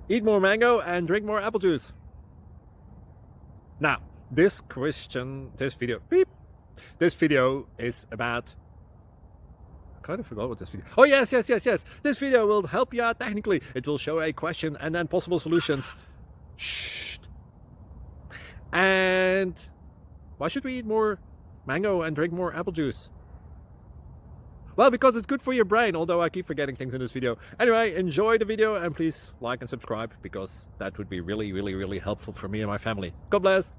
Eat more mango and drink more apple juice. Now, this video is about, I kind of forgot what this video. Oh, yes. This video will help you out technically. It will show a question and then possible solutions. Shh. And why should we eat more mango and drink more apple juice? Well, because it's good for your brain, although I keep forgetting things in this video. Anyway, enjoy the video and please like and subscribe, because that would be really helpful for me and my family. God bless.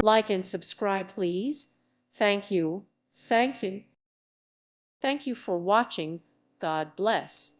Like and subscribe, please. Thank you. Thank you. Thank you for watching. God bless.